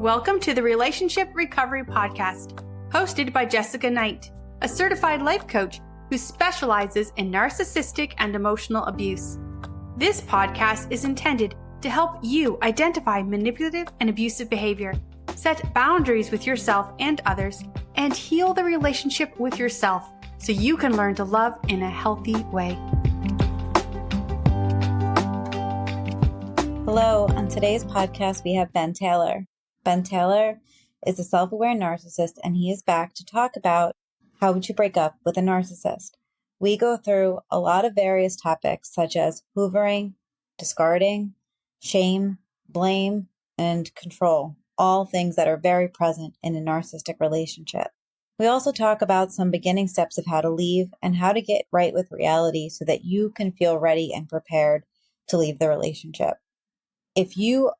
Welcome to the Relationship Recovery Podcast, hosted by Jessica Knight, a certified life coach who specializes in narcissistic and emotional abuse. This podcast is intended to help you identify manipulative and abusive behavior, set boundaries with yourself and others, and heal the relationship with yourself so you can learn to love in a healthy way. Hello, on today's podcast, we have Ben Taylor. Ben Taylor is a self-aware narcissist, and he is back to talk about how to break up with a narcissist. We go through a lot of various topics such as hoovering, discarding, shame, blame, and control, all things that are very present in a narcissistic relationship. We also talk about some beginning steps of how to leave and how to get right with reality so that you can feel ready and prepared to leave the relationship. If you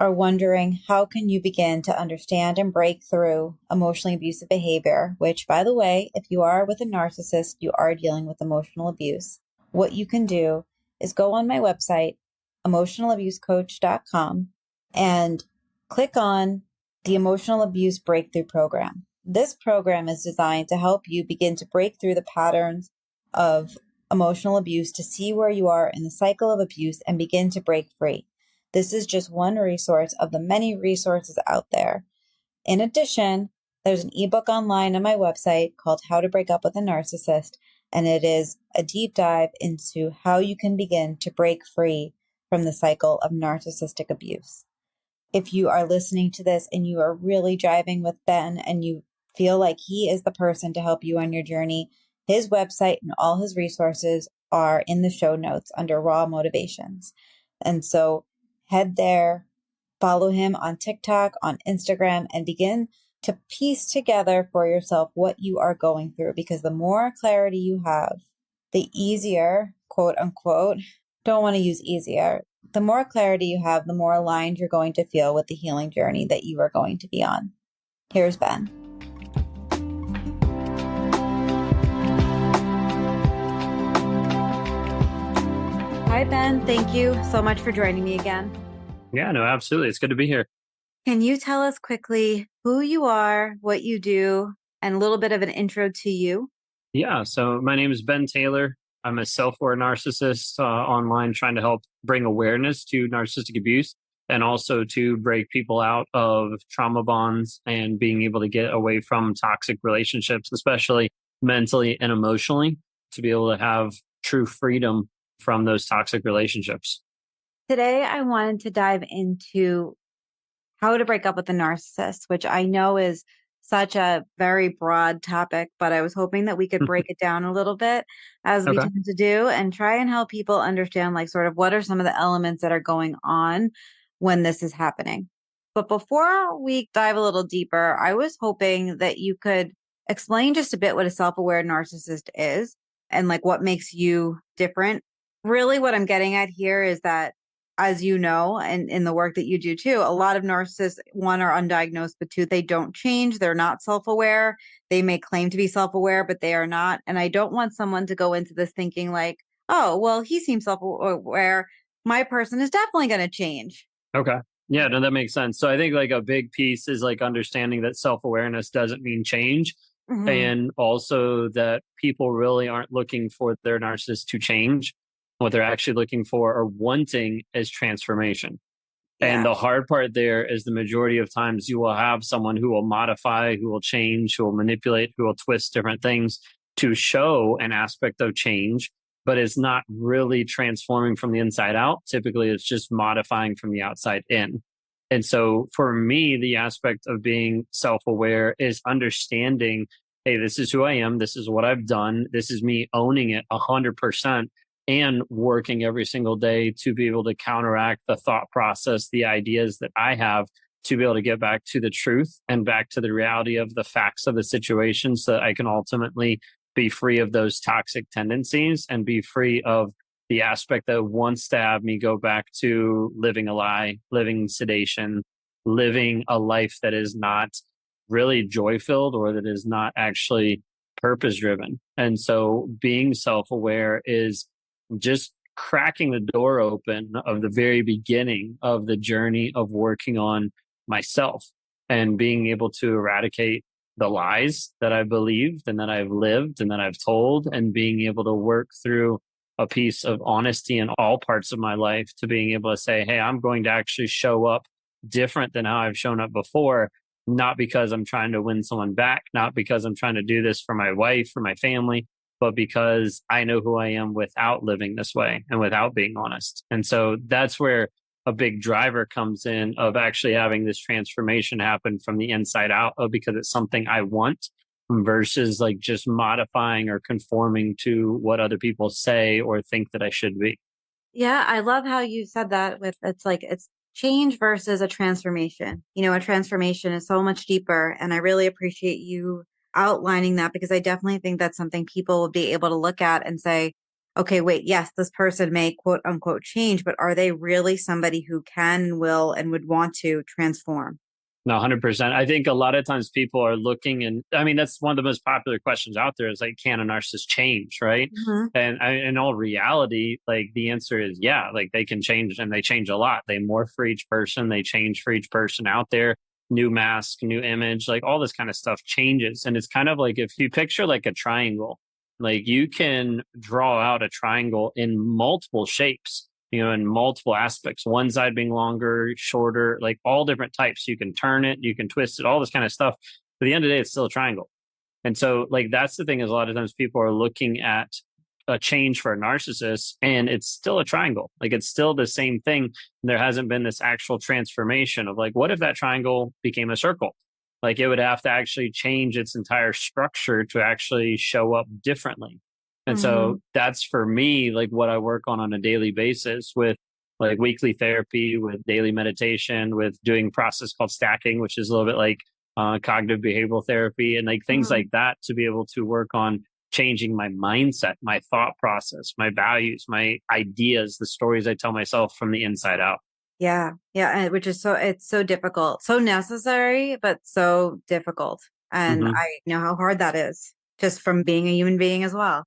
are wondering how can you begin to understand and break through emotionally abusive behavior, which, by the way, if you are with a narcissist, you are dealing with emotional abuse, what you can do is go on my website, emotionalabusecoach.com, and click on the Emotional Abuse Breakthrough Program. This program is designed to help you begin to break through the patterns of emotional abuse to see where you are in the cycle of abuse and begin to break free. This is just one resource of the many resources out there. In addition, there's an ebook online on my website called How to Break Up with a Narcissist, and it is a deep dive into how you can begin to break free from the cycle of narcissistic abuse. If you are listening to this and you are really driving with Ben and you feel like he is the person to help you on your journey, his website and all his resources are in the show notes under Raw Motivations. And so head there, follow him on TikTok, on Instagram, and begin to piece together for yourself what you are going through. Because the more clarity you have, the easier, quote unquote, don't want to use easier. The more clarity you have, the more aligned you're going to feel with the healing journey that you are going to be on. Here's Ben. Hi, Ben. Thank you so much for joining me again. Yeah, no, absolutely. It's good to be here. Can you tell us quickly who you are, what you do, and a little bit of an intro to you? Yeah, so my name is Ben Taylor. I'm a self-aware narcissist online trying to help bring awareness to narcissistic abuse and also to break people out of trauma bonds and being able to get away from toxic relationships, especially mentally and emotionally, to be able to have true freedom from those toxic relationships. Today, I wanted to dive into how to break up with a narcissist, which I know is such a very broad topic, but I was hoping that we could break it down a little bit as we tend to do and try and help people understand like sort of what are some of the elements that are going on when this is happening. But before we dive a little deeper, I was hoping that you could explain just a bit what a self-aware narcissist is and like what makes you different. Really what I'm getting at here is that, as you know, and in the work that you do too, a lot of narcissists, one, are undiagnosed, but two, they don't change. They're not self-aware. They may claim to be self-aware, but they are not. And I don't want someone to go into this thinking like, oh, well, he seems self-aware. My person is definitely going to change. Okay. Yeah, no, that makes sense. So I think like a big piece is like understanding that self-awareness doesn't mean change. Mm-hmm. And also that people really aren't looking for their narcissist to change. What they're actually looking for or wanting is transformation. Yeah. And the hard part there is the majority of times you will have someone who will modify, who will change, who will manipulate, who will twist different things to show an aspect of change, but it's not really transforming from the inside out. Typically, it's just modifying from the outside in. And so for me, the aspect of being self-aware is understanding, hey, this is who I am. This is what I've done. This is me owning it 100%. And working every single day to be able to counteract the thought process, the ideas that I have to be able to get back to the truth and back to the reality of the facts of the situation so that I can ultimately be free of those toxic tendencies and be free of the aspect that wants to have me go back to living a lie, living sedation, living a life that is not really joy-filled or that is not actually purpose-driven. And so being self-aware is just cracking the door open of the very beginning of the journey of working on myself. and being able to eradicate the lies that I believed and that I've lived and that I've told, and being able to work through a piece of honesty in all parts of my life to being able to say, hey, I'm going to actually show up different than how I've shown up before, not because I'm trying to win someone back, not because I'm trying to do this for my wife or my family, but because I know who I am without living this way and without being honest. And so that's where a big driver comes in of actually having this transformation happen from the inside out, because it's something I want versus like just modifying or conforming to what other people say or think that I should be. Yeah, I love how you said that with it's change versus a transformation. A transformation is so much deeper. And I really appreciate you outlining that, because I definitely think that's something people will be able to look at and say, okay, wait, yes, this person may quote unquote change, but are they really somebody who can, will, and would want to transform? No, 100%. I think a lot of times people are looking, and I mean, that's one of the most popular questions out there is like, can a narcissist change? Right. Hmm. And in all reality, like the answer is yeah, like they can change, and they change a lot. They morph for each person, they change for each person out there. New mask, new image, like all this kind of stuff changes. And it's kind of like if you picture like a triangle, like you can draw out a triangle in multiple shapes, in multiple aspects, one side being longer, shorter, like all different types. You can turn it, you can twist it, all this kind of stuff. But at the end of the day, it's still a triangle. And so, like, that's the thing is a lot of times people are looking at a change for a narcissist and it's still a triangle. Like, it's still the same thing. There hasn't been this actual transformation of like, what if that triangle became a circle? Like, it would have to actually change its entire structure to actually show up differently. And Hmm. so that's for me, like what I work on a daily basis with like weekly therapy, with daily meditation, with doing process called stacking, which is a little bit like cognitive behavioral therapy and like things Hmm. like that to be able to work on changing my mindset, my thought process, my values, my ideas, the stories I tell myself from the inside out. Yeah. Yeah. And which is it's so difficult, so necessary, but so difficult. And Hmm. I know how hard that is just from being a human being as well.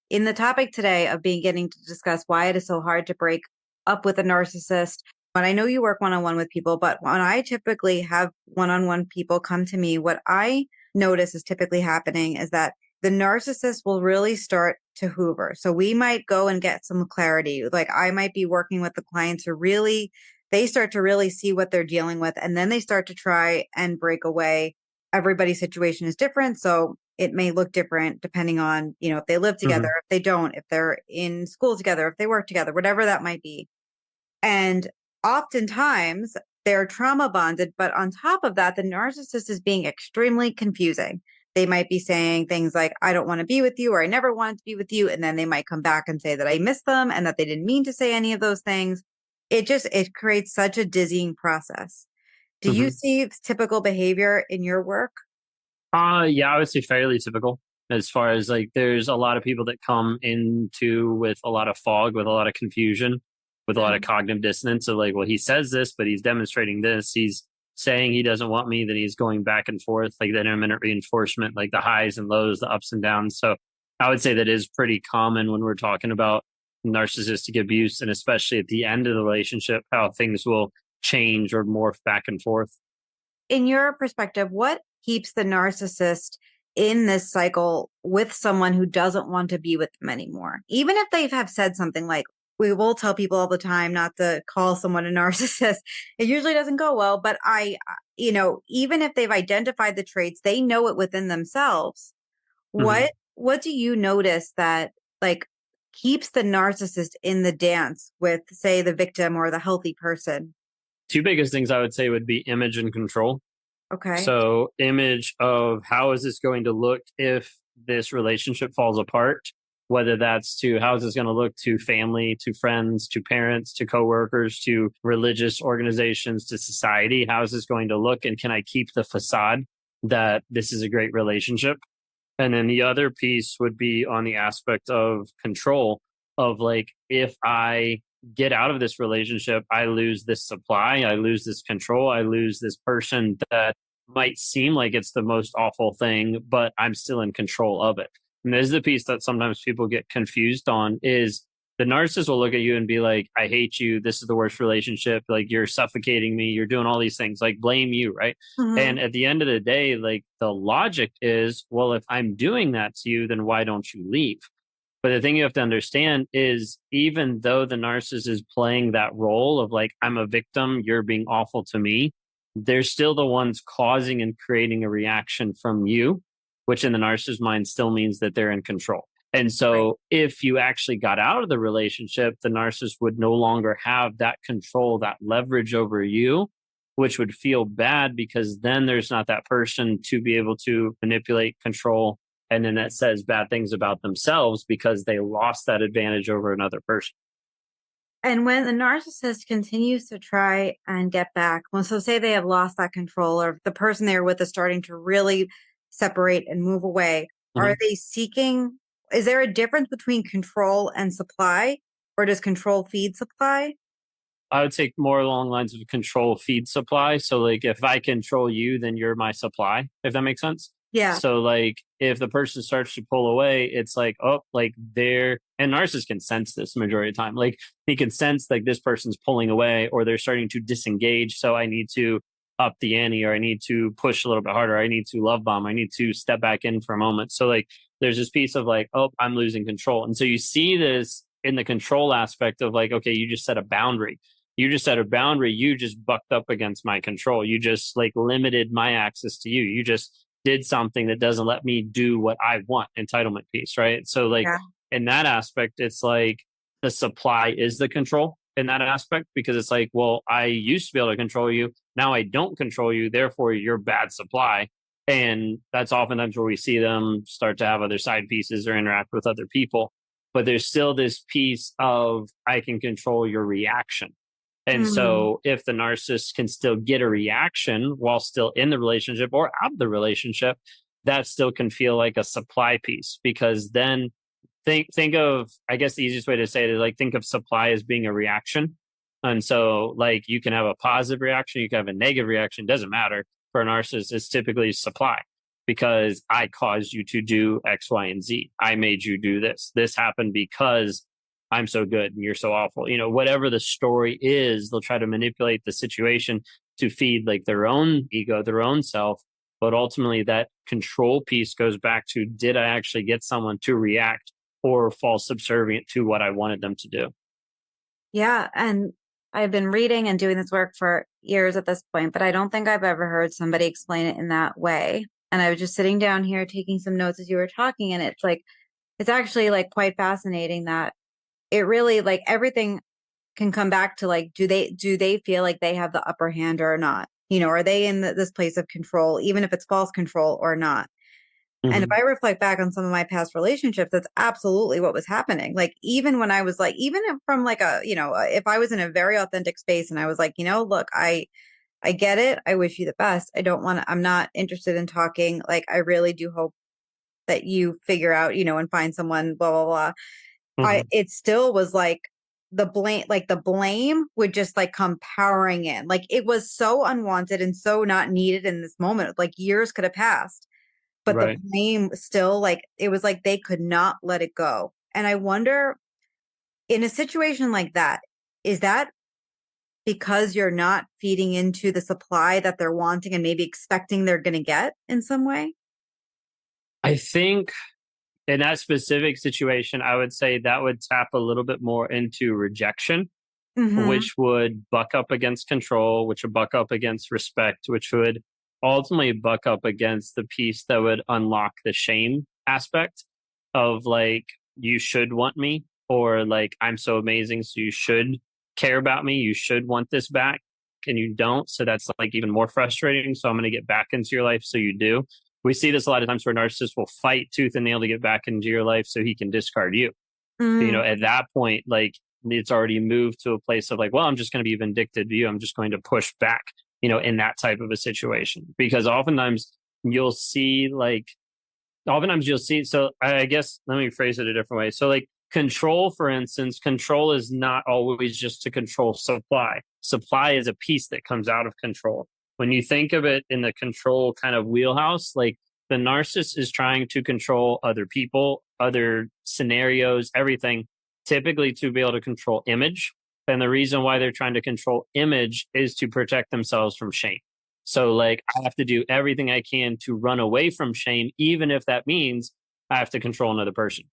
In the topic today of beginning to discuss why it is so hard to break up with a narcissist. And I know you work one on one with people, but when I typically have one on one people come to me, what I notice is typically happening is that the narcissist will really start to hoover. So we might go and get some clarity. Like I might be working with the clients who really, they start to really see what they're dealing with. And then they start to try and break away. Everybody's situation is different. So it may look different depending on, if they live together, Hmm. if they don't, if they're in school together, if they work together, whatever that might be. And oftentimes they're trauma bonded. But on top of that, the narcissist is being extremely confusing. They might be saying things like, I don't want to be with you, or I never wanted to be with you. And then they might come back and say that I miss them and that they didn't mean to say any of those things. It creates such a dizzying process. Do you Hmm. see typical behavior in your work? Yeah, I would say fairly typical as far as like there's a lot of people that come into with a lot of fog, with a lot of confusion, with a lot of Mm. cognitive dissonance of like, well, he says this, but he's demonstrating this. He's saying he doesn't want me, then he's going back and forth, like the intermittent reinforcement, like the highs and lows, the ups and downs. So I would say that is pretty common when we're talking about narcissistic abuse, and especially at the end of the relationship, how things will change or morph back and forth. In your perspective, what keeps the narcissist in this cycle with someone who doesn't want to be with them anymore? Even if they have said something like, we will tell people all the time not to call someone a narcissist. It usually doesn't go well, but even if they've identified the traits, they know it within themselves. Mhm. What do you notice that like keeps the narcissist in the dance with, say, the victim or the healthy person? Two biggest things I would say would be image and control. Okay. So, image of how is this going to look if this relationship falls apart? Whether that's to how is this going to look to family, to friends, to parents, to coworkers, to religious organizations, to society? How is this going to look? And can I keep the facade that this is a great relationship? And then the other piece would be on the aspect of control of like, if I get out of this relationship, I lose this supply, I lose this control, I lose this person that might seem like it's the most awful thing, but I'm still in control of it. And this is the piece that sometimes people get confused on is The narcissist will look at you and be like, I hate you. This is the worst relationship. Like, you're suffocating me. You're doing all these things, like blame you. Right. Mm-hmm. And at the end of the day, like the logic is, well, if I'm doing that to you, then why don't you leave? But the thing you have to understand is, even though the narcissist is playing that role of like, I'm a victim, you're being awful to me, they're still the ones causing and creating a reaction from you, which in the narcissist's mind still means that they're in control. And Right. so if you actually got out of the relationship, the narcissist would no longer have that control, that leverage over you, which would feel bad because then there's not that person to be able to manipulate, control, and then that says bad things about themselves because they lost that advantage over another person. And when the narcissist continues to try and get back, well, so say they have lost that control, or the person they're with is starting to really separate and move away, are Mhm. they seeking? Is there a difference between control and supply, or does control feed supply? I would take more along lines of control feed supply. So like if I control you, then you're my supply, if that makes sense. Yeah. So like if the person starts to pull away, it's like, oh, like they're, and narcissists can sense this the majority of the time. Like he can sense like this person's pulling away or they're starting to disengage. So I need to up the ante, or I need to push a little bit harder. I need to love bomb. I need to step back in for a moment. So like there's this piece of like, oh, I'm losing control. And so you see this in the control aspect of like, okay, you just set a boundary. You just set a boundary. You just bucked up against my control. You just like limited my access to you. You just did something that doesn't let me do what I want, entitlement piece, right? So like Yeah. in that aspect, it's like the supply is the control in that aspect, because it's like, well, I used to be able to control you. Now I don't control you. Therefore, you're bad supply. And that's oftentimes where we see them start to have other side pieces or interact with other people. But there's still this piece of I can control your reaction. And Mm. so if the narcissist can still get a reaction while still in the relationship or out of the relationship, that still can feel like a supply piece, because then think of, I guess the easiest way to say it is like think of supply as being a reaction. And so like you can have a positive reaction, you can have a negative reaction, doesn't matter. For a narcissist, it's typically supply, because I caused you to do X, Y, and Z. I made you do this. This happened because I'm so good and you're so awful. You know, whatever the story is, they'll try to manipulate the situation to feed like their own ego, their own self. But ultimately, that control piece goes back to, did I actually get someone to react or fall subservient to what I wanted them to do? Yeah. And I've been reading and doing this work for years at this point, but I don't think I've ever heard somebody explain it in that way. And I was just sitting down here taking some notes as you were talking, and it's like, it's actually like quite fascinating that it really like everything can come back to like, do they feel like they have the upper hand or not? You know, are they in this place of control, even if it's false control or not? And if Hmm. I reflect back on some of my past relationships, that's absolutely what was happening. Like, even when I was like, even if from like a, if I was in a very authentic space and I was like, look, I get it. I wish you the best. I don't want to, I'm not interested in talking. Like, I really do hope that you figure out, and find someone, blah, blah, blah. Hmm. It still was like the blame would just like come powering in. Like, it was so unwanted and so not needed in this moment. Like, years could have passed, but the Right. blame still, like, it was like they could not let it go. And I wonder, in a situation like that, is that because you're not feeding into the supply that they're wanting and maybe expecting they're going to get in some way? I think in that specific situation, I would say that would tap a little bit more into rejection, Mhm. which would buck up against control, which would buck up against respect, which would ultimately buck up against the piece that would unlock the shame aspect of like, you should want me, or like, I'm so amazing, so you should care about me, you should want this back, and you don't. So that's like even more frustrating. So I'm going to get back into your life, so you do. We see this a lot of times where narcissists will fight tooth and nail to get back into your life so he can discard you. You know, Mm. at that point, like it's already moved to a place of like, well, I'm just going to be vindictive to you. I'm just going to push back, in that type of a situation. Because you'll see like, oftentimes you'll see, so I guess let me phrase it a different way. So like control, for instance, control is not always just to control supply. Supply is a piece that comes out of control. When you think of it in the control kind of wheelhouse, like the narcissist is trying to control other people, other scenarios, everything, typically to be able to control image. And the reason why they're trying to control image is to protect themselves from shame. So like I have to do everything I can to run away from shame, even if that means I have to control another person.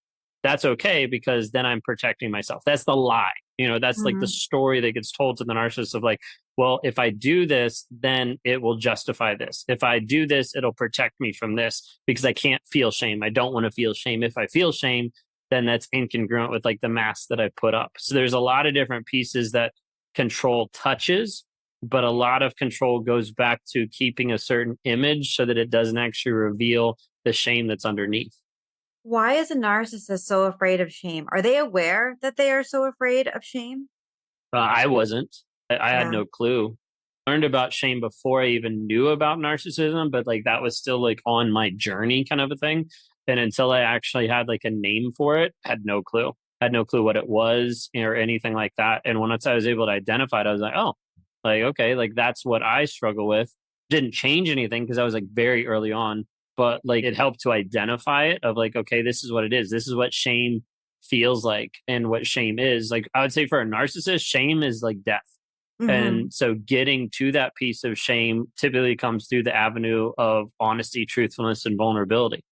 That's okay because then I'm protecting myself. That's the lie. That's like the Mhm. story that gets told to the narcissist of like, well, if I do this, then it will justify this. If I do this, it'll protect me from this because I can't feel shame. I don't want to feel shame. If I feel shame, then that's incongruent with like the mask that I put up. So there's a lot of different pieces that control touches, but a lot of control goes back to keeping a certain image so that it doesn't actually reveal the shame that's underneath. Why is a narcissist so afraid of shame? Are they aware that they are so afraid of shame? I wasn't. I had Yeah. no clue. Learned about shame before I even knew about narcissism, but like that was still like on my journey kind of a thing. And until I actually had like a name for it, had no clue. Had no clue what it was or anything like that. And once I was able to identify it, I was like, oh, like, okay, like that's what I struggle with. Didn't change anything because I was like very early on, but like it helped to identify it of like, okay, this is what it is. This is what shame feels like and what shame is. Like I would say for a narcissist, shame is like death. Mhm. And so getting to that piece of shame typically comes through the avenue of honesty, truthfulness, and vulnerability.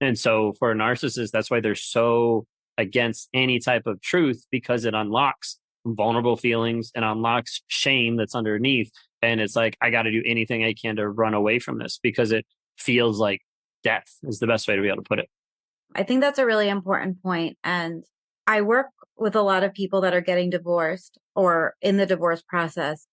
And so for a narcissist, that's why they're so against any type of truth because it unlocks vulnerable feelings and unlocks shame that's underneath. And it's like, I got to do anything I can to run away from this because it feels like death is the best way to be able to put it. I think that's a really important point. And I work with a lot of people that are getting divorced or in the divorce process.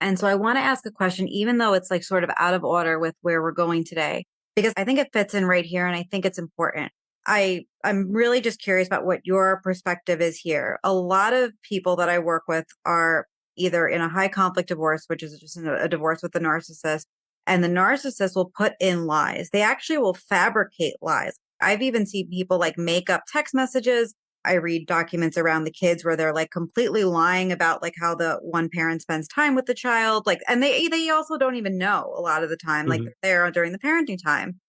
And so I want to ask a question, even though it's like sort of out of order with where we're going today, because I think it fits in right here and I think it's important. I'm really just curious about what your perspective is here. A lot of people that I work with are either in a high conflict divorce, which is just a divorce with the narcissist, and the narcissist will put in lies. They actually will fabricate lies. I've even seen people like make up text messages. I read documents around the kids where they're like completely lying about like how the one parent spends time with the child. Like, and they also don't even know a lot of the time, like Mhm. they're during the parenting time.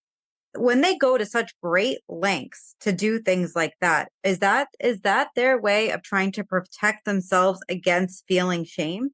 When they go to such great lengths to do things like that, is that their way of trying to protect themselves against feeling shame?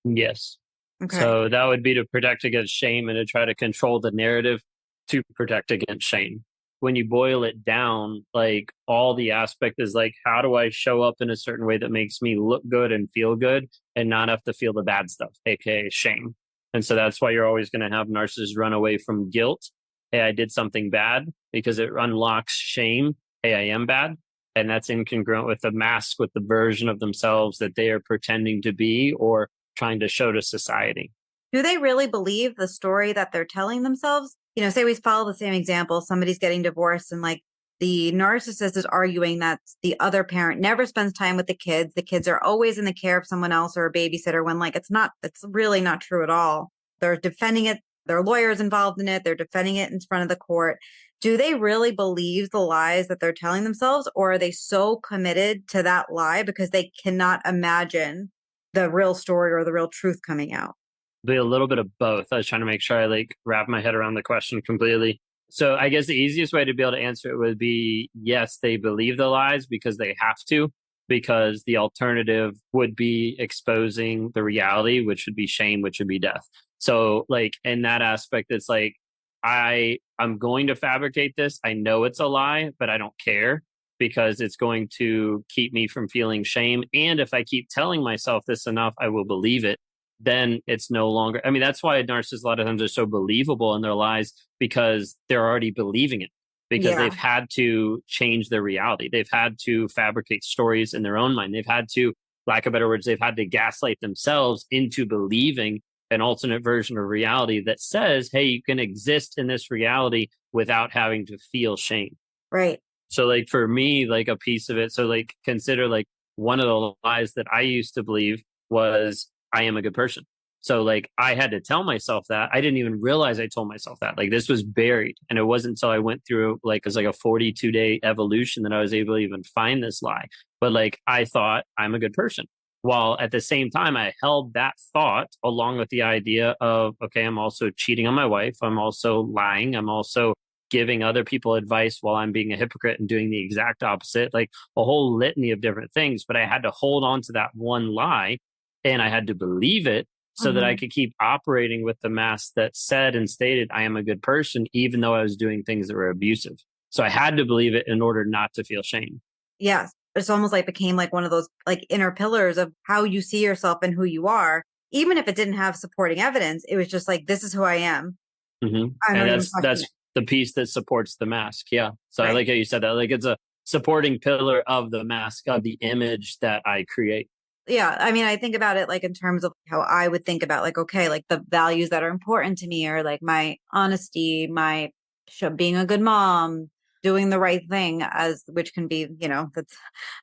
Yes. Okay. So that would be to protect against shame and to try to control the narrative to protect against shame. When you boil it down, like all the aspect is like, how do I show up in a certain way that makes me look good and feel good and not have to feel the bad stuff, aka shame. And so that's why you're always going to have narcissists run away from guilt. Hey, I did something bad because it unlocks shame. Hey, I am bad. And that's incongruent with the mask, with the version of themselves that they are pretending to be or trying to show to society. Do they really believe the story that they're telling themselves? Say we follow the same example. Somebody's getting divorced and like the narcissist is arguing that the other parent never spends time with the kids. The kids are always in the care of someone else or a babysitter when like it's really not true at all. They're defending it. Their lawyers involved in it. They're defending it in front of the court. Do they really believe the lies that they're telling themselves, or are they so committed to that lie because they cannot imagine the real story or the real truth coming out? Be a little bit of both. I was trying to make sure I like wrap my head around the question completely. So I guess the easiest way to be able to answer it would be yes, they believe the lies because they have to, because the alternative would be exposing the reality, which would be shame, which would be death. So like in that aspect, it's like I'm going to fabricate this. I know it's a lie, but I don't care because it's going to keep me from feeling shame. And if I keep telling myself this enough, I will believe it. Then it's no longer, I mean, that's why narcissists a lot of times are so believable in their lies because they're already believing it because they've Yeah. had to change their reality. They've had to fabricate stories in their own mind. They've had to, lack of better words, they've had to gaslight themselves into believing an alternate version of reality that says, hey, you can exist in this reality without having to feel shame. Right. So like for me, like a piece of it, so like consider like one of the lies that I used to believe was I am a good person. So like I had to tell myself that. I didn't even realize I told myself that. Like this was buried. And it wasn't until I went through like it was like a 42-day evolution that I was able to even find this lie. But like I thought I'm a good person. While at the same time I held that thought along with the idea of, okay, I'm also cheating on my wife. I'm also lying. I'm also giving other people advice while I'm being a hypocrite and doing the exact opposite, like a whole litany of different things. But I had to hold on to that one lie and I had to believe it so that I Mhm. could keep operating with the mask that said and stated I am a good person, even though I was doing things that were abusive. So I had to believe it in order not to feel shame. Yes. It's almost like became like one of those like inner pillars of how you see yourself and who you are. Even if it didn't have supporting evidence, it was just like, this is who I am. I'm And not even questioning that's it. the piece that supports the mask. Yeah. So I Right. like how you said that. Like it's a supporting pillar of the mask of the image that I create. Yeah. I mean, I think about it like in terms of how I would think about like, okay, like the values that are important to me are like my honesty, my being a good mom, doing the right thing as which can be, that's a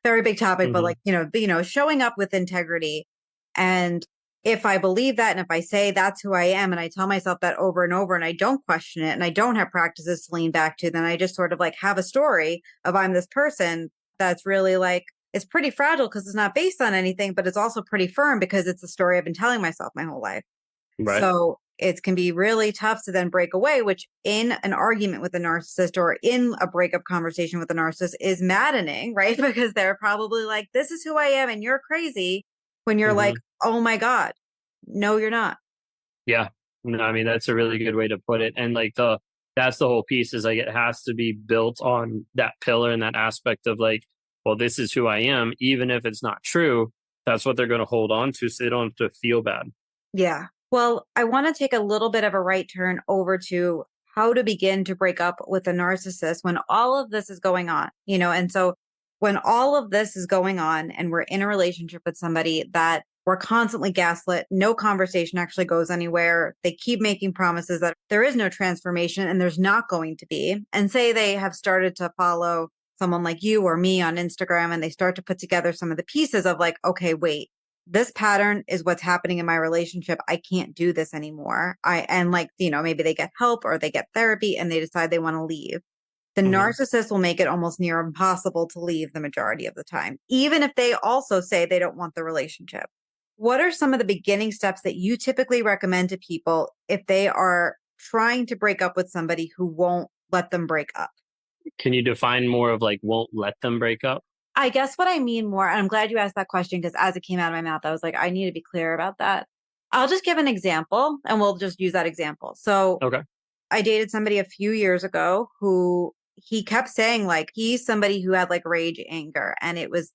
very big topic, but Hmm. like, showing up with integrity. And if I believe that and if I say that's who I am and I tell myself that over and over and I don't question it and I don't have practices to lean back to, then I just sort of like have a story of I'm this person that's really like it's pretty fragile because it's not based on anything, but it's also pretty firm because it's a story I've been telling myself my whole life. Right. So it can be really tough to then break away, which in an argument with a narcissist or in a breakup conversation with a narcissist is maddening, right? Because they're probably like, this is who I am and you're crazy when you're like, Hmm. oh my God, no, you're not. Yeah. No, I mean, that's a really good way to put it. And like that's the whole piece is like it has to be built on that pillar and that aspect of like, well, this is who I am. Even if it's not true, that's what they're going to hold on to so they don't have to feel bad. Yeah. Well, I want to take a little bit of a right turn over to how to begin to break up with a narcissist when all of this is going on, and so when all of this is going on and we're in a relationship with somebody that we're constantly gaslit, no conversation actually goes anywhere. They keep making promises that there is no transformation and there's not going to be. And say they have started to follow someone like you or me on Instagram and they start to put together some of the pieces of like, okay, wait, this pattern is what's happening in my relationship. I can't do this anymore. And like, maybe they get help or they get therapy and they decide they want to leave. The Hmm. narcissist will make it almost near impossible to leave the majority of the time, even if they also say they don't want the relationship. What are some of the beginning steps that you typically recommend to people if they are trying to break up with somebody who won't let them break up? Can you define more of like won't let them break up? I guess what I mean more, and I'm glad you asked that question because as it came out of my mouth, I was like, I need to be clear about that. I'll just give an example and we'll just use that example. So Okay. I dated somebody a few years ago who he kept saying like he's somebody who had like rage anger and it was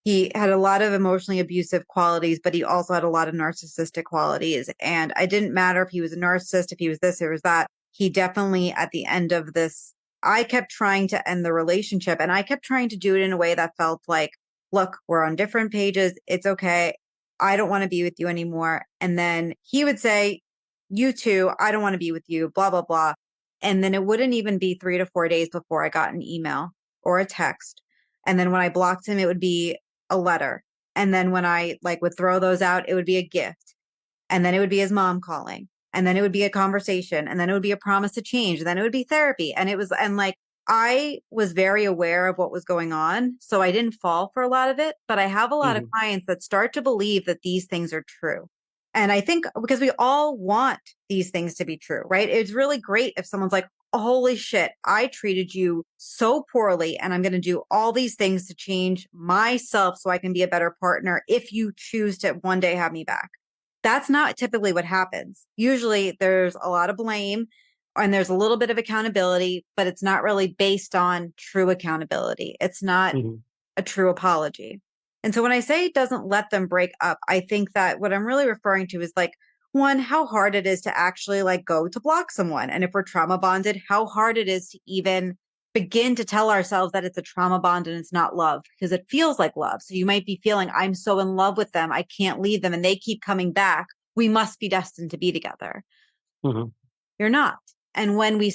he had a lot of emotionally abusive qualities, but he also had a lot of narcissistic qualities. And I didn't matter if he was a narcissist, if he was this, or was that. He definitely at the end of this, I kept trying to end the relationship and I kept trying to do it in a way that felt like, look, we're on different pages. It's okay. I don't want to be with you anymore. And then he would say, you too, I don't want to be with you, blah, blah, blah. And then it wouldn't even be 3 to 4 days before I got an email or a text. And then when I blocked him, it would be a letter. And then when I like would throw those out, it would be a gift. And then it would be his mom calling. And then it would be a conversation. And then it would be a promise to change. And then it would be therapy. And like, I was very aware of what was going on. So I didn't fall for a lot of it, but I have a lot of Hmm. clients that start to believe that these things are true. And I think because we all want these things to be true, right? It's really great if someone's like, holy shit, I treated you so poorly and I'm going to do all these things to change myself so I can be a better partner if you choose to one day have me back. That's not typically what happens. Usually there's a lot of blame and there's a little bit of accountability, but it's not really based on true accountability. It's not Hmm. a true apology. And so when I say it doesn't let them break up, I think that what I'm really referring to is like, one, how hard it is to actually like go to block someone. And if we're trauma bonded, how hard it is to even begin to tell ourselves that it's a trauma bond and it's not love because it feels like love. So you might be feeling, I'm so in love with them. I can't leave them and they keep coming back. We must be destined to be together. Hmm. You're not. And when we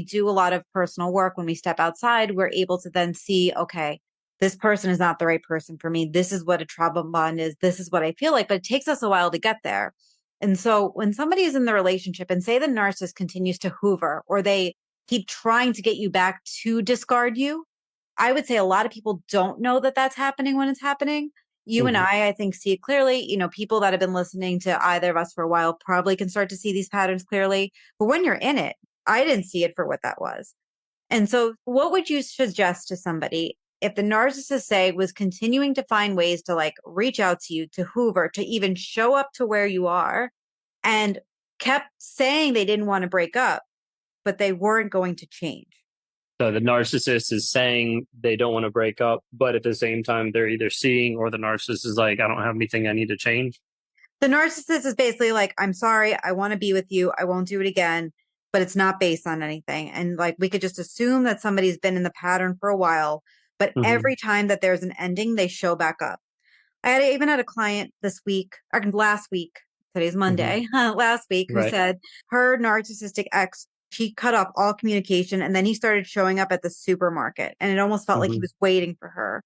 do a lot of personal work, when we step outside, we're able to then see, okay, this person is not the right person for me. This is what a trauma bond is. This is what I feel like, but it takes us a while to get there. And so when somebody is in the relationship and say the narcissist continues to hoover or they keep trying to get you back to discard you, I would say a lot of people don't know that that's happening when it's happening. You and Hmm. I think, see it clearly. People that have been listening to either of us for a while probably can start to see these patterns clearly. But when you're in it, I didn't see it for what that was. And so what would you suggest to somebody if the narcissist, say, was continuing to find ways to like reach out to you, to hoover, to even show up to where you are, and kept saying they didn't want to break up, but they weren't going to change? So the narcissist is saying they don't want to break up, but at the same time, they're either seeing, or the narcissist is like, I don't have anything I need to change. The narcissist is basically like, I'm sorry, I want to be with you, I won't do it again, but it's not based on anything. And like, we could just assume that somebody's been in the pattern for a while, but every time that there's an ending, they show back up. I even had a client this week, or last week, today's Monday, last week, who said her narcissistic ex, he cut off all communication, and then he started showing up at the supermarket, and it almost felt like he was waiting for her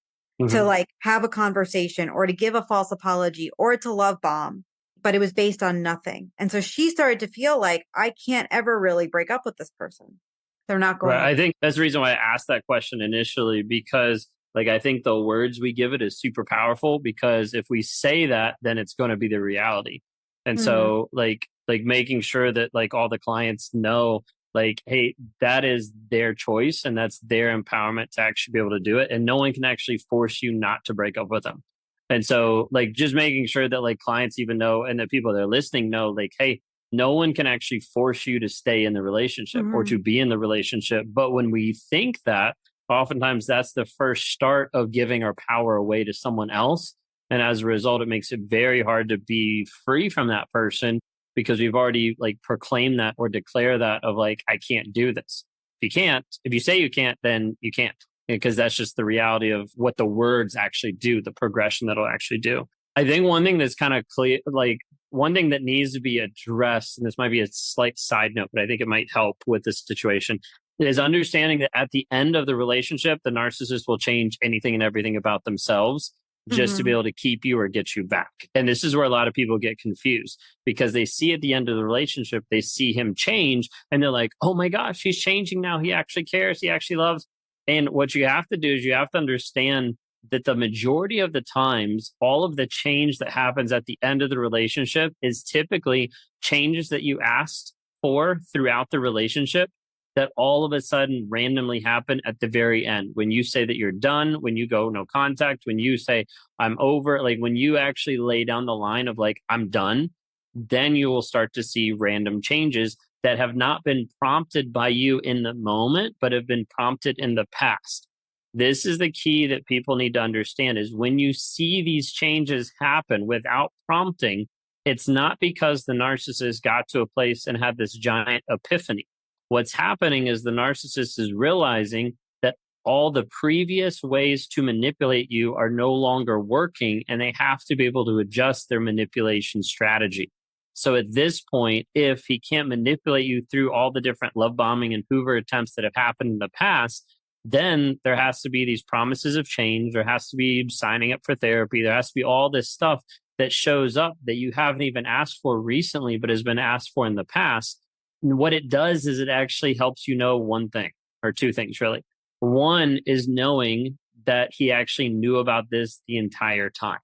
to like have a conversation or to give a false apology or to love bomb, but it was based on nothing. And so she started to feel like, I can't ever really break up with this person. They're not going. Right. I think that's the reason why I asked that question initially, because like, I think the words we give it is super powerful, because if we say that, then it's going to be the reality. And so like making sure that like all the clients know, like, hey, that is their choice and that's their empowerment to actually be able to do it. And no one can actually force you not to break up with them. And so like just making sure that like clients even know, and that people that are listening know, like, hey, no one can actually force you to stay in the relationship or to be in the relationship. But when we think that, oftentimes that's the first start of giving our power away to someone else. And as a result, it makes it very hard to be free from that person, because we've already like proclaimed that or declare that of like, I can't do this. If you say you can't, then you can't, because that's just the reality of what the words actually do, the progression that it'll actually do. I think one thing that's kind of clear, like one thing that needs to be addressed, and this might be a slight side note, but I think it might help with this situation, is understanding that at the end of the relationship, the narcissist will change anything and everything about themselves just to be able to keep you or get you back. And this is where a lot of people get confused, because they see at the end of the relationship, they see him change and they're like, oh my gosh, he's changing now. He actually cares. He actually loves. And what you have to do is you have to understand that the majority of the times, all of the change that happens at the end of the relationship is typically changes that you asked for throughout the relationship, that all of a sudden randomly happen at the very end. When you say that you're done, when you go no contact, when you say I'm over, like when you actually lay down the line of like, I'm done, then you will start to see random changes that have not been prompted by you in the moment, but have been prompted in the past. This is the key that people need to understand, is when you see these changes happen without prompting, it's not because the narcissist got to a place and had this giant epiphany. What's happening is the narcissist is realizing that all the previous ways to manipulate you are no longer working, and they have to be able to adjust their manipulation strategy. So at this point, if he can't manipulate you through all the different love bombing and hoover attempts that have happened in the past, then there has to be these promises of change. There has to be signing up for therapy. There has to be all this stuff that shows up that you haven't even asked for recently, but has been asked for in the past. And what it does is it actually helps you know one thing, or two things really. One is knowing that he actually knew about this the entire time.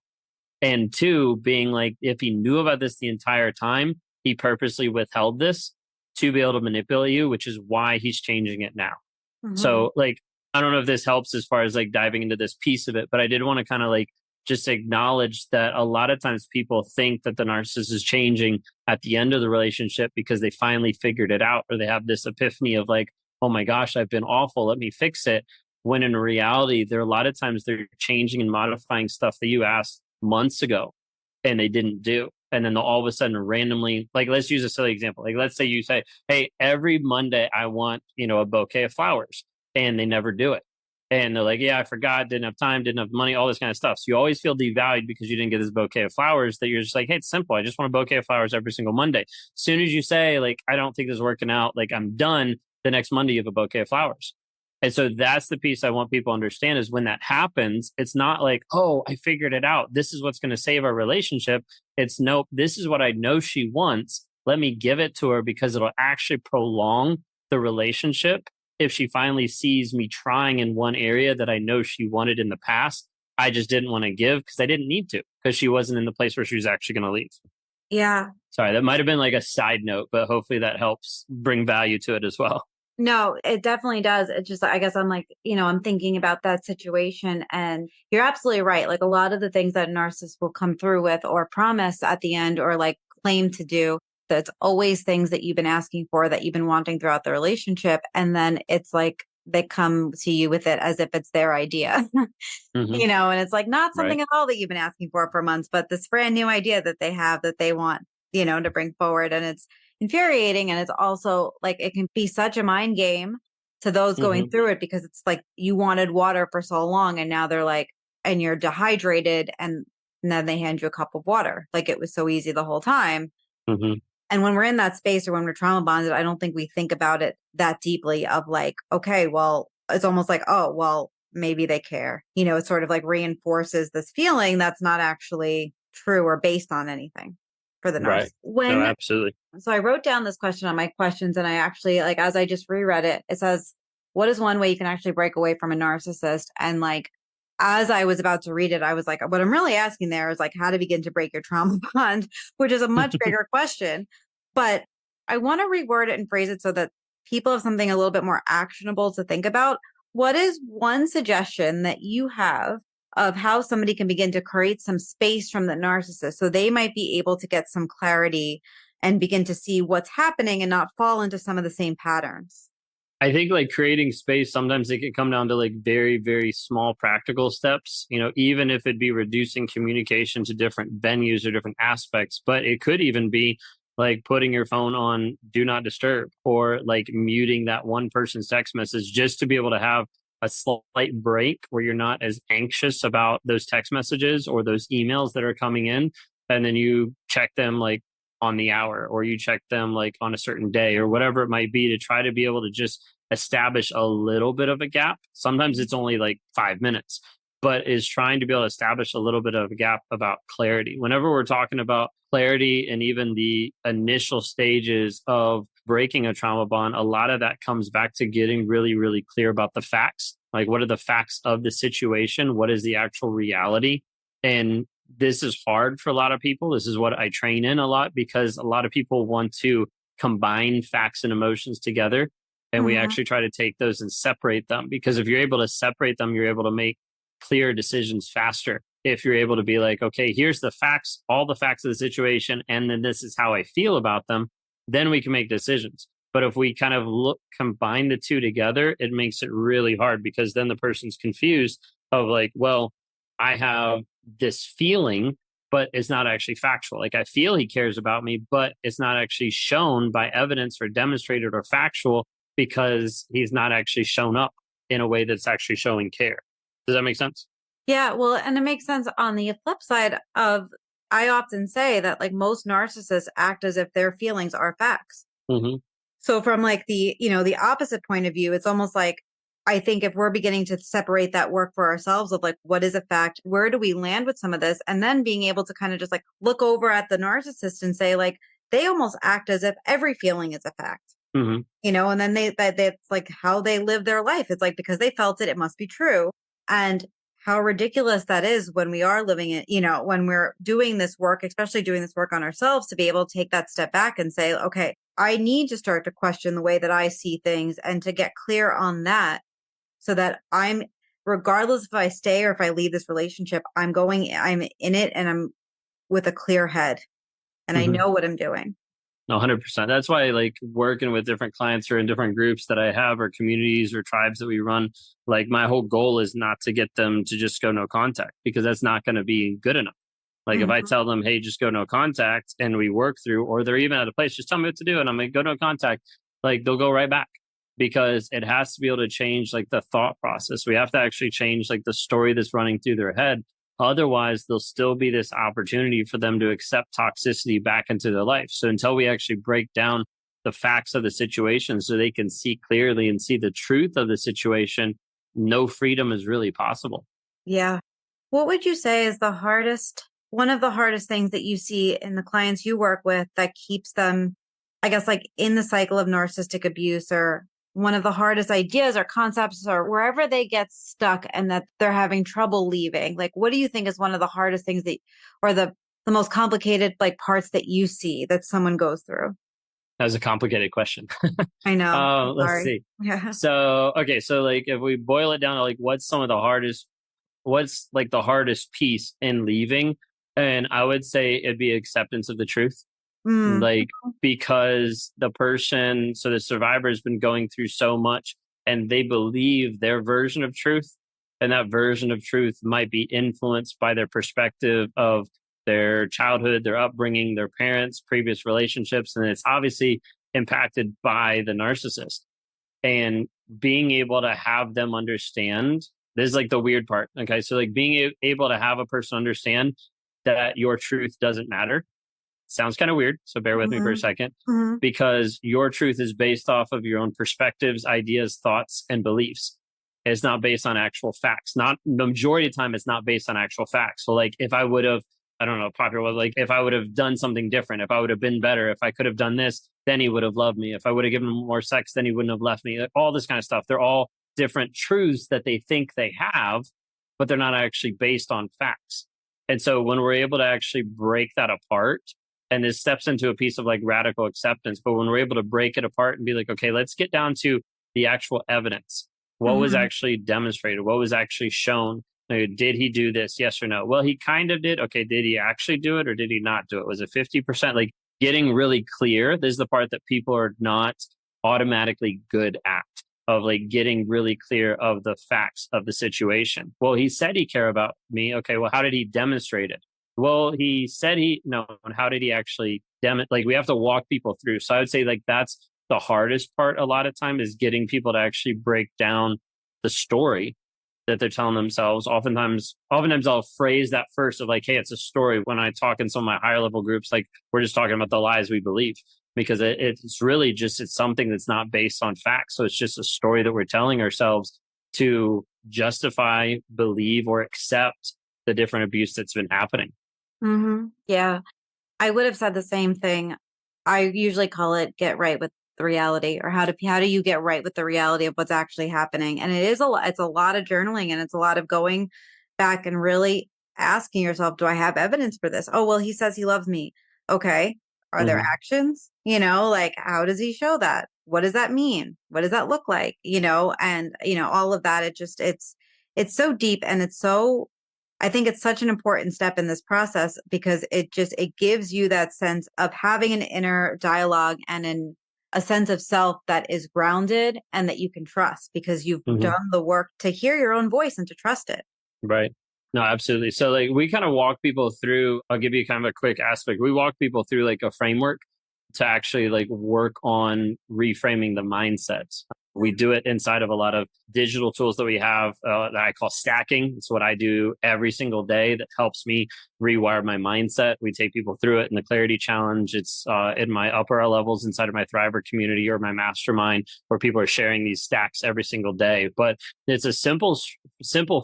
And two, being like, if he knew about this the entire time, he purposely withheld this to be able to manipulate you, which is why he's changing it now. So like, I don't know if this helps as far as like diving into this piece of it, but I did want to kind of like just acknowledge that a lot of times people think that the narcissist is changing at the end of the relationship because they finally figured it out, or they have this epiphany of like, oh my gosh, I've been awful, let me fix it. When in reality, there are a lot of times they're changing and modifying stuff that you asked months ago and they didn't do. And then they'll all of a sudden randomly, like, let's use a silly example. Like, let's say you say, hey, every Monday I want, a bouquet of flowers, and they never do it. And they're like, yeah, I forgot, didn't have time, didn't have money, all this kind of stuff. So you always feel devalued because you didn't get this bouquet of flowers, that you're just like, hey, it's simple. I just want a bouquet of flowers every single Monday. As soon as you say, like, I don't think this is working out, like, I'm done, the next Monday you have a bouquet of flowers. And so that's the piece I want people to understand, is when that happens, it's not like, oh, I figured it out, this is what's going to save our relationship. It's nope, this is what I know she wants. Let me give it to her because it'll actually prolong the relationship. If she finally sees me trying in one area that I know she wanted in the past, I just didn't want to give because I didn't need to, because she wasn't in the place where she was actually going to leave. Yeah. Sorry, that might have been like a side note, but hopefully that helps bring value to it as well. No, it definitely does. It's just, I guess I'm like, I'm thinking about that situation, and you're absolutely right. Like a lot of the things that a narcissist will come through with or promise at the end or like claim to do, that's always things that you've been asking for, that you've been wanting throughout the relationship. And then it's like they come to you with it as if it's their idea, Hmm. and it's like not Right. something at all that you've been asking for months, but this brand new idea that they have that they want, to bring forward. And it's infuriating. And it's also like it can be such a mind game to those going Hmm. through it, because it's like you wanted water for so long and now they're like, and you're dehydrated, and then they hand you a cup of water. Like it was so easy the whole time. Hmm. And when we're in that space or when we're trauma bonded, I don't think we think about it that deeply of like, okay, well, it's almost like, oh, well, maybe they care. It sort of like reinforces this feeling that's not actually true or based on anything for the Right. narcissist. No, absolutely. So I wrote down this question on my questions, and I actually, like, as I just reread it, it says, what is one way you can actually break away from a narcissist? And like, as I was about to read it, I was like, what I'm really asking there is like how to begin to break your trauma bond, which is a much bigger question. But I want to reword it and phrase it so that people have something a little bit more actionable to think about. What is one suggestion that you have of how somebody can begin to create some space from the narcissist so they might be able to get some clarity and begin to see what's happening and not fall into some of the same patterns? I think like creating space, sometimes it can come down to like very, very small practical steps, even if it'd be reducing communication to different venues or different aspects. But it could even be like putting your phone on do not disturb, or like muting that one person's text message just to be able to have a slight break where you're not as anxious about those text messages or those emails that are coming in. And then you check them like on the hour, or you check them like on a certain day or whatever it might be, to try to be able to just establish a little bit of a gap. Sometimes it's only like 5 minutes, but is trying to be able to establish a little bit of a gap about clarity. Whenever we're talking about clarity and even the initial stages of breaking a trauma bond, a lot of that comes back to getting really, really clear about the facts. Like, what are the facts of the situation? What is the actual reality? And this is hard for a lot of people. This is what I train in a lot, because a lot of people want to combine facts and emotions together. And we Mhm. actually try to take those and separate them, because if you're able to separate them, you're able to make clear decisions faster. If you're able to be like, okay, here's the facts, all the facts of the situation, and then this is how I feel about them, then we can make decisions. But if we kind of combine the two together, it makes it really hard, because then the person's confused of like, well, I have this feeling, but it's not actually factual. Like, I feel he cares about me, but it's not actually shown by evidence or demonstrated or factual, because he's not actually shown up in a way that's actually showing care. Does that make sense? Yeah, well, and it makes sense on the flip side of, I often say that like most narcissists act as if their feelings are facts. Hmm. So from like the opposite point of view, it's almost like, I think if we're beginning to separate that work for ourselves of like, what is a fact? Where do we land with some of this? And then being able to kind of just like look over at the narcissist and say like, they almost act as if every feeling is a fact, Hmm. and then that's like how they live their life. It's like, because they felt it, it must be true. And how ridiculous that is when we are living it, when we're doing this work, especially doing this work on ourselves, to be able to take that step back and say, okay, I need to start to question the way that I see things and to get clear on that, so that I'm, regardless if I stay or if I leave this relationship, I'm in it, and I'm with a clear head, and I Hmm. know what I'm doing. 100%. That's why, like, working with different clients or in different groups that I have, or communities or tribes that we run, like, my whole goal is not to get them to just go no contact, because that's not going to be good enough. Like, if I Mhm. tell them, hey, just go no contact, and we work through, or they're even at a place, just tell me what to do, and I'm like, go no contact, like, they'll go right back, because it has to be able to change like the thought process. We have to actually change like the story that's running through their head. Otherwise, there'll still be this opportunity for them to accept toxicity back into their life. So until we actually break down the facts of the situation so they can see clearly and see the truth of the situation, no freedom is really possible. Yeah. What would you say is one of the hardest things that you see in the clients you work with that keeps them, I guess, like in the cycle of narcissistic abuse, or one of the hardest ideas or concepts, or wherever they get stuck and that they're having trouble leaving? Like, what do you think is one of the hardest things or the the most complicated like parts that you see that someone goes through? That was a complicated question. I know. Let's Sorry. see. Yeah. So, okay. So like if we boil it down to like what's like the hardest piece in leaving? And I would say it'd be acceptance of the truth. Mm. Like, because the survivor has been going through so much and they believe their version of truth. And that version of truth might be influenced by their perspective of their childhood, their upbringing, their parents, previous relationships. And it's obviously impacted by the narcissist. And being able to have them understand, this is like the weird part. Okay. So, like, being able to have a person understand that your truth doesn't matter sounds kind of weird. So bear with me for a second, because your truth is based off of your own perspectives, ideas, thoughts, and beliefs. It's not based on actual facts. Not the majority of the time, it's not based on actual facts. So, like, if I would have, I don't know, popular, like, if I would have done something different, if I would have been better, if I could have done this, then he would have loved me. If I would have given him more sex, then he wouldn't have left me. Like, all this kind of stuff. They're all different truths that they think they have, but they're not actually based on facts. And so when we're able to actually break that apart, and this steps into a piece of like radical acceptance. But when we're able to break it apart and be like, okay, let's get down to the actual evidence. What was actually demonstrated? What was actually shown? Did he do this? Yes or no? Well, he kind of did. Okay, did he actually do it or did he not do it? Was it 50%? Like, getting really clear. This is the part that people are not automatically good at, of like getting really clear of the facts of the situation. Well, he said he cared about me. Okay, well, how did he demonstrate it? Well, he said no. And how did he actually like, we have to walk people through. So I would say like that's the hardest part a lot of time, is getting people to actually break down the story that they're telling themselves. Oftentimes I'll phrase that first of like, hey, it's a story. When I talk in some of my higher level groups, like, we're just talking about the lies we believe, because it's really just, it's something that's not based on facts. So it's just a story that we're telling ourselves to justify, believe, or accept the different abuse that's been happening. Yeah. I would have said the same thing. I usually call it get right with the reality, or how do you get right with the reality of what's actually happening? And it's a lot of journaling, and it's a lot of going back and really asking yourself, do I have evidence for this? Oh, well, he says he loves me. Okay. Are there actions? Like, how does he show that? What does that mean? What does that look like? And all of that, it's so deep, and I think it's such an important step in this process, because it gives you that sense of having an inner dialogue and a sense of self that is grounded and that you can trust, because you've done the work to hear your own voice and to trust it. Right. No, absolutely. So like, we kind of walk people through, I'll give you kind of a quick aspect. We walk people through like a framework to actually like work on reframing the mindsets. We do it inside of a lot of digital tools that we have that I call stacking. It's what I do every single day that helps me rewire my mindset. We take people through it in the Clarity Challenge. It's in my upper levels inside of my Thriver community or my mastermind, where people are sharing these stacks every single day. But it's a simple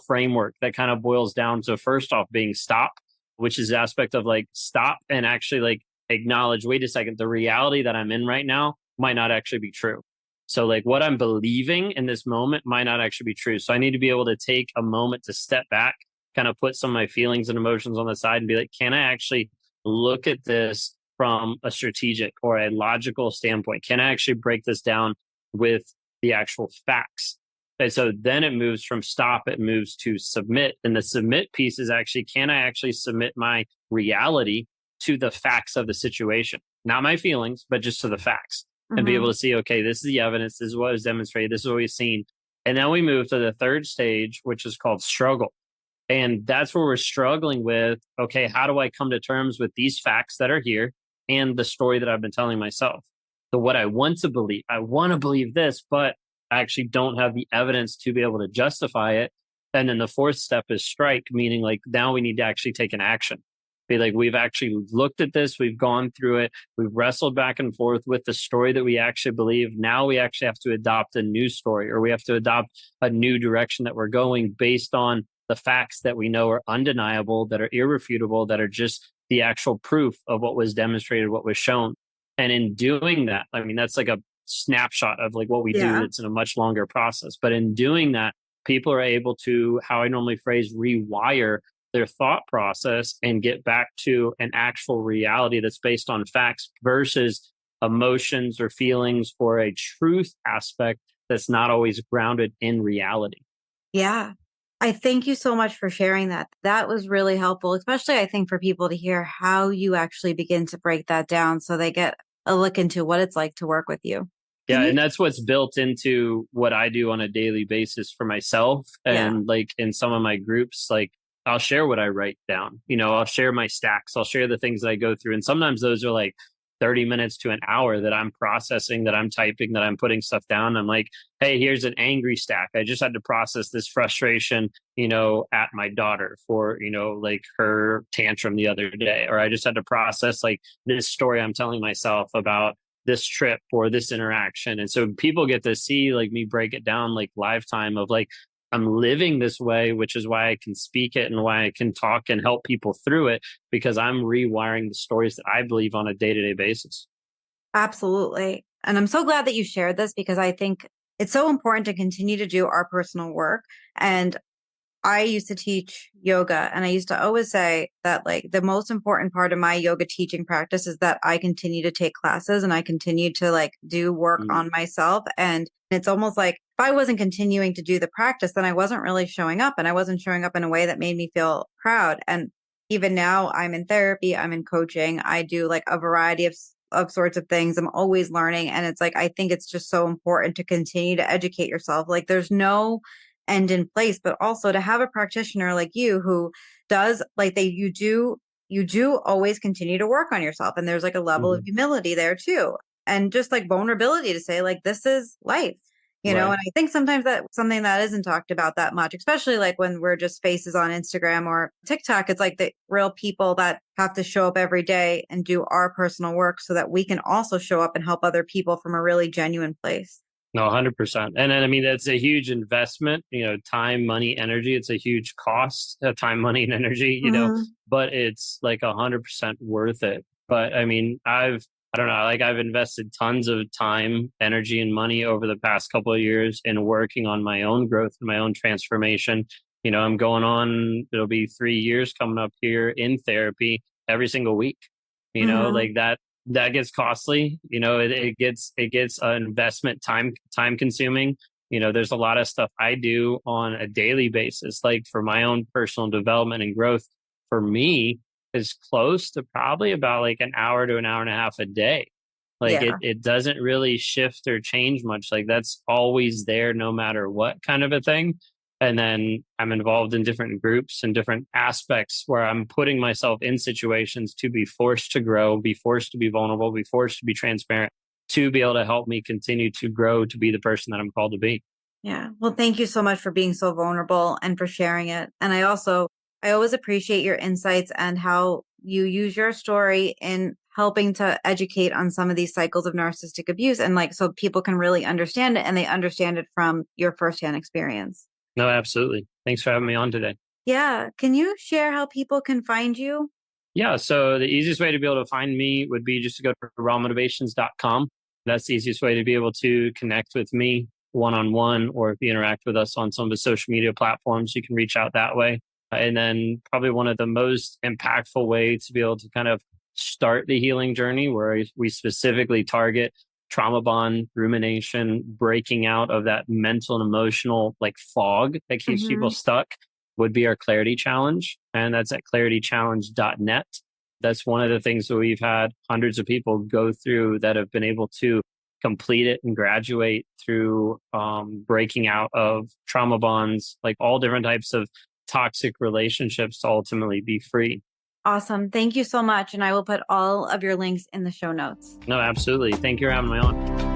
framework that kind of boils down to, first off, being stop, which is the aspect of like stop and actually like acknowledge, wait a second, the reality that I'm in right now might not actually be true. So like, what I'm believing in this moment might not actually be true. So I need to be able to take a moment to step back, kind of put some of my feelings and emotions on the side and be like, can I actually look at this from a strategic or a logical standpoint? Can I actually break this down with the actual facts? And so then it moves from stop, it moves to submit. And the submit piece is actually, can I actually submit my reality to the facts of the situation? Not my feelings, but just to the facts. And be able to see, okay, this is the evidence, this is what was demonstrated, this is what we've seen. And then we move to the third stage, which is called struggle. And that's where we're struggling with, okay, how do I come to terms with these facts that are here and the story that I've been telling myself? So what I want to believe this, but I actually don't have the evidence to be able to justify it. And then the fourth step is strike, meaning like, now we need to actually take an action. Be like, we've actually looked at this, we've gone through it, we've wrestled back and forth with the story that we actually believe. Now we actually have to adopt a new story, or we have to adopt a new direction that we're going based on the facts that we know are undeniable, that are irrefutable, that are just the actual proof of what was demonstrated, what was shown. And in doing that, I mean, that's like a snapshot of like what we do. It's in a much longer process. But in doing that, people are able to, how I normally phrase, rewire their thought process and get back to an actual reality that's based on facts versus emotions or feelings or a truth aspect that's not always grounded in reality. Yeah. I thank you so much for sharing that. That was really helpful, especially I think for people to hear how you actually begin to break that down so they get a look into what it's like to work with you. Yeah, and that's what's built into what I do on a daily basis for myself. And like in some of my groups, like I'll share what I write down. I'll share my stacks, I'll share the things that I go through. And sometimes those are like 30 minutes to an hour that I'm processing, that I'm typing, that I'm putting stuff down. I'm like, hey, here's an angry stack. I just had to process this frustration, at my daughter for, like her tantrum the other day. Or I just had to process like this story I'm telling myself about this trip or this interaction. And so people get to see like me break it down like lifetime of like, I'm living this way, which is why I can speak it and why I can talk and help people through it, because I'm rewiring the stories that I believe on a day-to-day basis. Absolutely. And I'm so glad that you shared this because I think it's so important to continue to do our personal work. And I used to teach yoga, and I used to always say that like the most important part of my yoga teaching practice is that I continue to take classes and I continue to like do work on myself. And it's almost like if I wasn't continuing to do the practice, then I wasn't really showing up, and I wasn't showing up in a way that made me feel proud. And even now I'm in therapy, I'm in coaching, I do like a variety of sorts of things. I'm always learning. And it's like, I think it's just so important to continue to educate yourself. Like there's no end in place, but also to have a practitioner like you who does like you do always continue to work on yourself. And there's like a level of humility there too. And just like vulnerability to say like, this is life, and I think sometimes that's something that isn't talked about that much, especially like when we're just faces on Instagram or TikTok. It's like the real people that have to show up every day and do our personal work so that we can also show up and help other people from a really genuine place. No, 100%. And then, I mean, that's a huge investment, time, money, energy. It's a huge cost, time, money, and energy, but it's like 100% worth it. But I mean, I don't know, like I've invested tons of time, energy, and money over the past couple of years in working on my own growth and my own transformation. I'm going on, it'll be 3 years coming up here in therapy every single week, like that gets costly. It gets an investment, time consuming. There's a lot of stuff I do on a daily basis, like for my own personal development and growth. For me, is close to probably about like an hour to an hour and a half a day. Like it doesn't really shift or change much. Like that's always there no matter what kind of a thing. And then I'm involved in different groups and different aspects where I'm putting myself in situations to be forced to grow, be forced to be vulnerable, be forced to be transparent, to be able to help me continue to grow, to be the person that I'm called to be. Yeah. Well, thank you so much for being so vulnerable and for sharing it. And I always appreciate your insights and how you use your story in helping to educate on some of these cycles of narcissistic abuse, and like so people can really understand it and they understand it from your firsthand experience. No, absolutely. Thanks for having me on today. Yeah. Can you share how people can find you? Yeah. So the easiest way to be able to find me would be just to go to rawmotivations.com. That's the easiest way to be able to connect with me one-on-one, or if you interact with us on some of the social media platforms, you can reach out that way. And then probably one of the most impactful ways to be able to kind of start the healing journey, where we specifically target trauma bond, rumination, breaking out of that mental and emotional like fog that keeps people stuck, would be our Clarity Challenge. And that's at claritychallenge.net. That's one of the things that we've had hundreds of people go through that have been able to complete it and graduate through breaking out of trauma bonds, like all different types of toxic relationships, to ultimately be free. Awesome. Thank you so much. And I will put all of your links in the show notes. No, absolutely. Thank you for having me on.